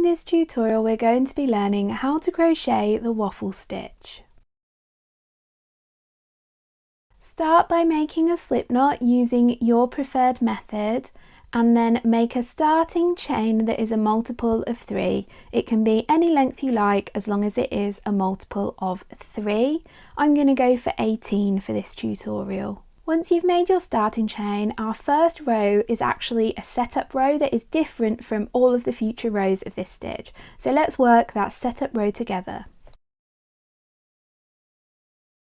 this tutorial we're going to be learning how to crochet the waffle stitch. Start by making a slip knot using your preferred method and then make a starting chain that is a multiple of 3. It can be any length you like as long as it is a multiple of 3. I'm going to go for 18 for this tutorial. Once you've made your starting chain, our first row is actually a setup row that is different from all of the future rows of this stitch. So let's work that setup row together.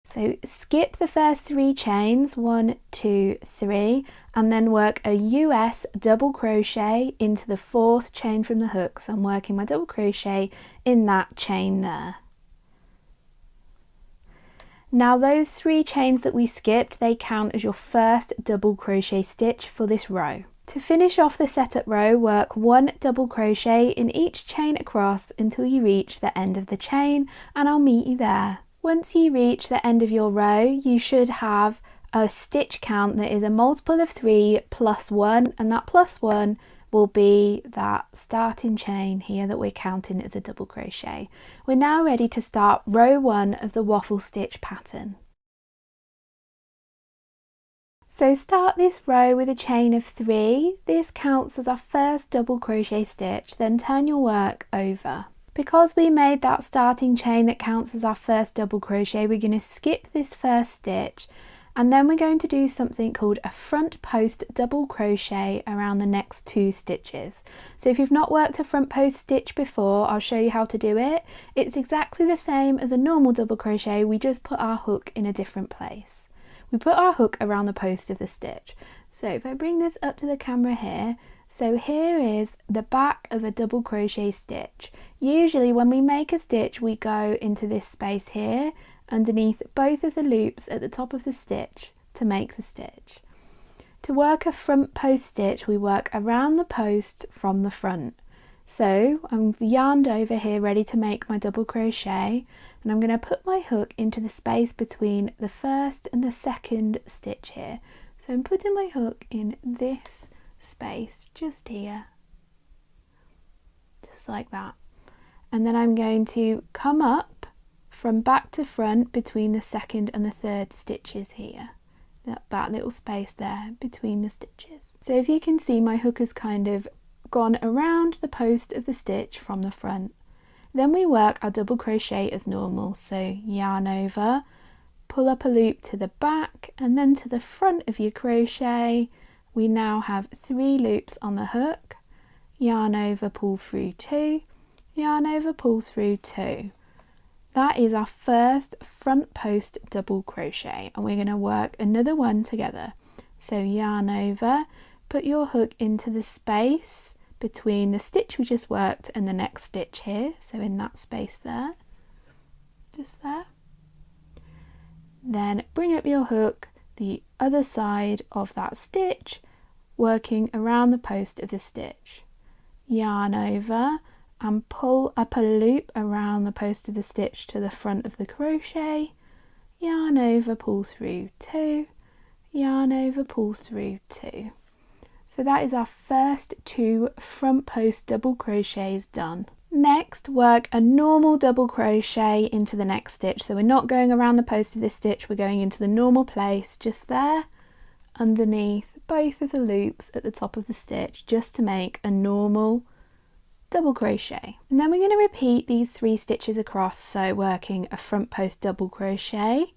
So skip the first 3 chains, 1, 2, 3, and then work a US double crochet into the 4th chain from the hook. So I'm working my double crochet in that chain there. Now those 3 chains that we skipped, they count as your first double crochet stitch for this row. To finish off the setup row, work 1 double crochet in each chain across until you reach the end of the chain, and I'll meet you there. Once you reach the end of your row, you should have a stitch count that is a multiple of 3 plus 1, and that plus 1 will be that starting chain here that we're counting as a double crochet. We're now ready to start row 1 of the waffle stitch pattern. So start this row with a chain of 3. This counts as our first double crochet stitch, then turn your work over. Because we made that starting chain that counts as our first double crochet, we're going to skip this first stitch, and then we're going to do something called a front post double crochet around the next 2 stitches. So if you've not worked a front post stitch before, I'll show you how to do it. It's exactly the same as a normal double crochet, we just put our hook in a different place. We put our hook around the post of the stitch. So if I bring this up to the camera here, so here is the back of a double crochet stitch. Usually when we make a stitch, we go into this space here underneath both of the loops at the top of the stitch to make the stitch. To work a front post stitch, we work around the post from the front. So I'm yarned over here ready to make my double crochet, and I'm going to put my hook into the space between the first and the second stitch here. So I'm putting my hook in this space just here, just like that, and then I'm going to come up from back to front between the second and the third stitches here, that little space there between the stitches. So if you can see, my hook has kind of gone around the post of the stitch from the front. Then we work our double crochet as normal, so yarn over, pull up a loop to the back and then to the front of your crochet. We now have 3 loops on the hook, yarn over, pull through 2, yarn over, pull through 2. That is our first front post double crochet, and we're going to work another one together. So yarn over, put your hook into the space between the stitch we just worked and the next stitch here, so in that space there, just there. Then bring up your hook the other side of that stitch, working around the post of the stitch. Yarn over and pull up a loop around the post of the stitch to the front of the crochet, yarn over, pull through 2, yarn over, pull through 2. So that is our first 2 front post double crochets done. Next, work a normal double crochet into the next stitch. So we're not going around the post of this stitch, we're going into the normal place just there underneath both of the loops at the top of the stitch, just to make a normal double crochet. And then we're going to repeat these 3 stitches across, so working a front post double crochet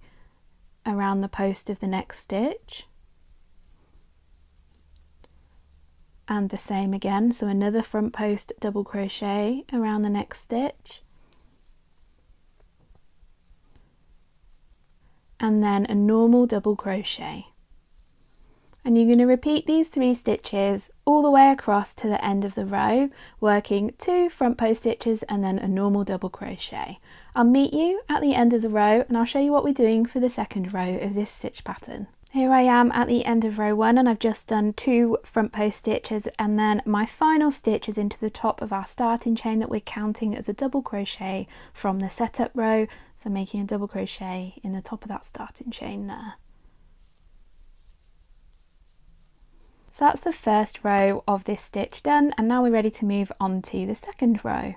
around the post of the next stitch, and the same again, so another front post double crochet around the next stitch, and then a normal double crochet. And you're going to repeat these 3 stitches all the way across to the end of the row, working 2 front post stitches and then a normal double crochet. I'll meet you at the end of the row and I'll show you what we're doing for the second row of this stitch pattern. Here I am at the end of row 1, and I've just done 2 front post stitches, and then my final stitch is into the top of our starting chain that we're counting as a double crochet from the setup row, so making a double crochet in the top of that starting chain there. So that's the first row of this stitch done, and now we're ready to move on to the second row.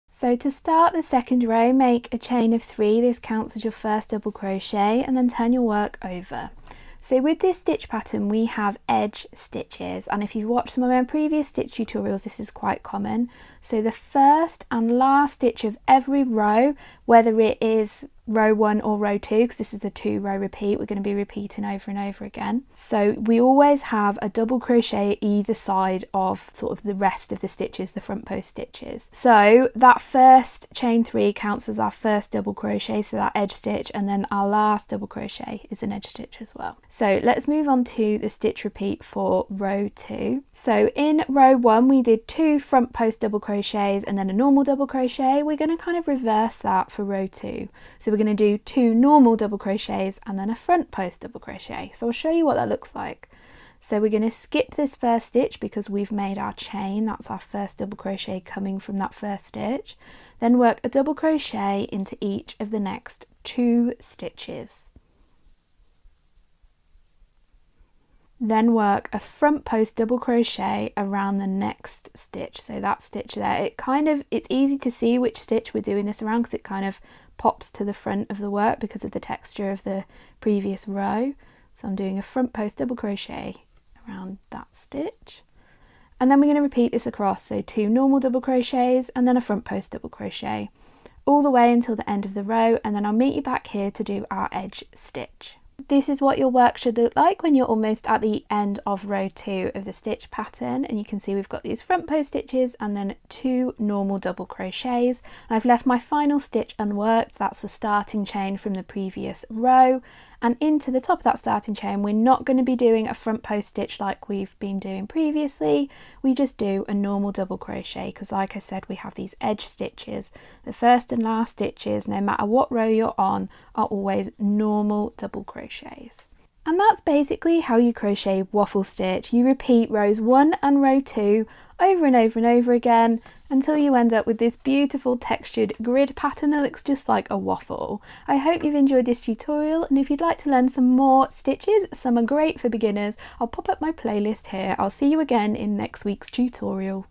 So to start the second row, make a chain of 3, this counts as your first double crochet, and then turn your work over. So with this stitch pattern we have edge stitches, and if you've watched some of my previous stitch tutorials this is quite common. So the first and last stitch of every row, whether it is row 1 or row 2, because this is a 2-row repeat, we're going to be repeating over and over again. So we always have a double crochet either side of sort of the rest of the stitches, the front post stitches. So that first chain 3 counts as our first double crochet, so that edge stitch, and then our last double crochet is an edge stitch as well. So let's move on to the stitch repeat for row 2. So in row 1 we did 2 front post double crochets and then a normal double crochet. We're going to kind of reverse that for row 2. So we're going to do 2 normal double crochets and then a front post double crochet. So I'll show you what that looks like. So we're going to skip this first stitch because we've made our chain, that's our first double crochet coming from that first stitch. Then work a double crochet into each of the next 2 stitches. Then work a front post double crochet around the next stitch. So that stitch there, it's easy to see which stitch we're doing this around because it kind of pops to the front of the work because of the texture of the previous row. So I'm doing a front post double crochet around that stitch, and then we're going to repeat this across, so 2 normal double crochets and then a front post double crochet all the way until the end of the row, and then I'll meet you back here to do our edge stitch. This is what your work should look like when you're almost at the end of row 2 of the stitch pattern, and you can see we've got these front post stitches and then 2 normal double crochets. I've left my final stitch unworked, that's the starting chain from the previous row, and into the top of that starting chain we're not going to be doing a front post stitch like we've been doing previously, we just do a normal double crochet because like I said we have these edge stitches. The first and last stitches, no matter what row you're on, are always normal double crochets. And that's basically how you crochet waffle stitch. You repeat rows 1 and row 2 over and over and over again until you end up with this beautiful textured grid pattern that looks just like a waffle. I hope you've enjoyed this tutorial, and if you'd like to learn some more stitches, some are great for beginners, I'll pop up my playlist here. I'll see you again in next week's tutorial.